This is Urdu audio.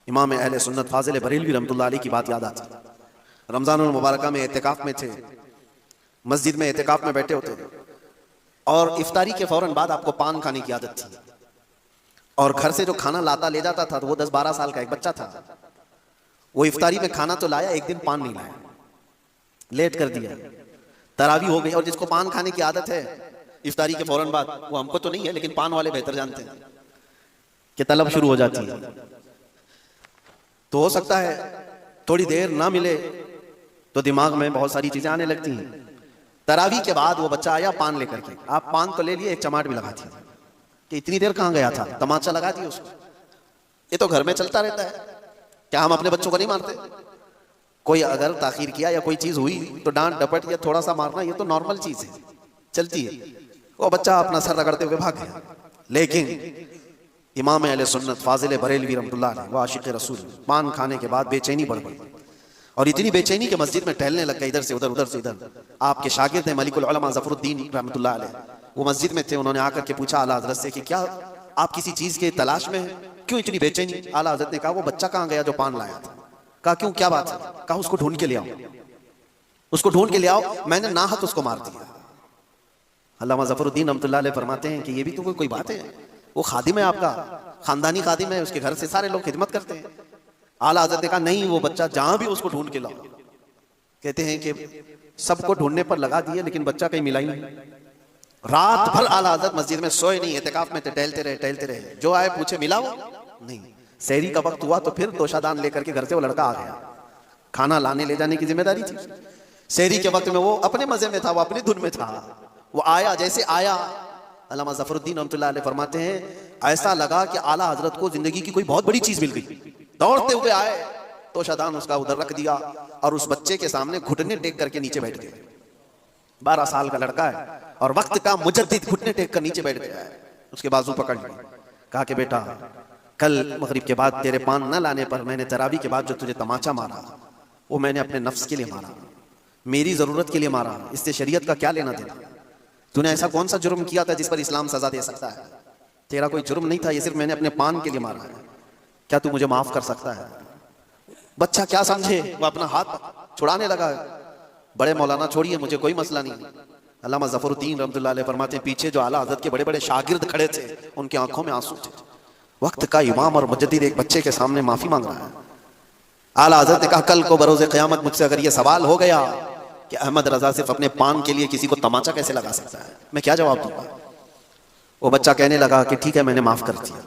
امام اہل سنت فاضل بریلوی رحمۃ اللہ علیہ کی بات یاد آتی ہے۔ رمضان المبارکہ میں اعتکاف میں تھے، مسجد میں اعتکاف میں بیٹھے ہوتے اور افطاری کے فوراً بعد آپ کو پان کھانے کی عادت تھی، اور گھر سے جو کھانا لاتا لے جاتا تھا تو وہ 10-12 سال کا ایک بچہ تھا، وہ افطاری میں کھانا تو لایا، ایک دن پان نہیں لایا، لیٹ کر دیا، تراویح ہو گئی، اور جس کو پان کھانے کی عادت ہے افطاری کے فوراً بعد، وہ ہم کو تو نہیں ہے لیکن پان والے بہتر جانتے ہیں کہ طلب شروع ہو جاتی ہے، تو ہو سکتا ہے تھوڑی دیر نہ ملے تو دماغ میں بہت ساری چیزیں آنے لگتی ہیں۔ تراویح کے بعد وہ بچہ آیا پان لے کر کے، آپ پان تو لے لیے، ایک چماٹ بھی لگا دیا کہ اتنی دیر کہاں گیا تھا، تماچا لگا دیا اس کو۔ یہ تو گھر میں چلتا رہتا ہے، کیا ہم اپنے بچوں کو نہیں مارتے؟ کوئی اگر تاخیر کیا یا کوئی چیز ہوئی تو ڈانٹ ڈپٹ یا تھوڑا سا مارنا، یہ تو نارمل چیز ہے، چلتی ہے۔ وہ بچہ اپنا سر رگڑتے ہوئے بھاگ گیا، لیکن امام اہل سنت فاضل بریلوی رحمۃ اللہ علیہ وہ عاشق رسول، پان کھانے کے بعد بے چینی بڑھ گئی، اور اتنی بے چینی کہ مسجد میں ٹہلنے لگ گئے، ادھر سے ادھر، ادھر سے ادھر۔ آپ کے شاگرد ہیں ملک العلماء ظفر الدین رحمۃ اللہ علیہ، وہ مسجد میں تھے، انہوں نے آ کر کے پوچھا اعلیٰ حضرت سے کہ کیا آپ کسی چیز کے تلاش میں ہیں، کیوں اتنی بے چینی؟ اعلیٰ حضرت نے کہا وہ بچہ کہاں گیا جو پان لایا تھا۔ کہا کیوں، کیا بات ہے؟ کہا اس کو ڈھونڈ کے لے آؤ، اس کو ڈھونڈ کے لے آؤ، میں نے ناحق اس کو مار دیا۔ علامہ ظفر الدین رحمۃ اللہ علیہ فرماتے ہیں کہ یہ بھی تو کوئی بات ہے، وہ خادم ہے آپ کا، خاندانی خادم ہے، اس کے گھر سے سارے لوگ خدمت کرتے ہیں۔ اعلیٰ حضرت نے کہا نہیں، وہ بچہ جہاں بھی اس کو ڈھونڈ کے لاؤ۔ کہتے ہیں کہ سب کو ڈھونڈنے پر لگا دیے لیکن بچہ کہیں ملا ہی نہیں۔ رات بھر اعلیٰ حضرت مسجد میں سوئے نہیں، اعتکاف میں ٹہلتے رہے، جو آئے پوچھے ملا وہ نہیں۔ سحری کا وقت ہوا تو پھر توشہ دان لے کر کے گھر سے وہ لڑکا آ گیا، کھانا لانے لے جانے کی ذمہ داری تھی۔ سحری کے وقت میں وہ اپنے مزے میں تھا، وہ اپنی دھن میں تھا، وہ آیا، جیسے آیا علامہ ظفر الدین رحمۃ اللہ علیہ فرماتے ہیں ایسا لگا کہ اعلیٰ حضرت کو زندگی کی کوئی بہت بڑی چیز مل گئی، دوڑتے ہوئے آئے، توشہ دان اس کا ادھر رکھ دیا اور اس بچے کے سامنے گھٹنے ٹیک کر کے نیچے بیٹھ گئے۔ 12 سال کا لڑکا ہے اور وقت کا مجدد، گھٹنے ٹیک کر نیچے بیٹھ گیا ہے، اس کے بازو پکڑ لیے، کہا کہ بیٹا کل مغرب کے بعد تیرے پان نہ لانے پر میں نے تراویح کے بعد جو تجھے تماچا مارا وہ میں نے اپنے نفس کے لیے مارا، میری ضرورت کے لیے مارا، اس سے شریعت کا کیا لینا دینا؟ تو نے ایسا کون سا جرم کیا تھا جس پر اسلام سزا دے سکتا ہے؟ تیرا کوئی جرم نہیں تھا، یہ صرف میں نے اپنے پان کے لیے مارا ہے، کیا تو مجھے معاف کر سکتا ہے؟ بچہ کیا سمجھے، وہ اپنا ہاتھ چھڑانے لگا، بڑے مولانا چھوڑیے مجھے کوئی مسئلہ نہیں۔ علامہ ظفر الدین رحمۃ اللہ علیہ فرماتے ہیں پیچھے جو اعلیٰ حضرت کے بڑے بڑے شاگرد کھڑے تھے ان کی آنکھوں میں آنسو تھے، وقت کا امام اور مجدد ایک بچے کے سامنے معافی مانگ رہا ہے۔ اعلیٰ حضرت نے کہا کل کو بروز قیامت مجھ سے اگر یہ سوال ہو گیا کہ احمد رضا صرف اپنے پان کے لیے کسی کو تماچا کیسے لگا سکتا ہے، میں کیا جواب دوں گا؟ وہ بچہ کہنے لگا کہ ٹھیک ہے میں نے معاف کر دیا۔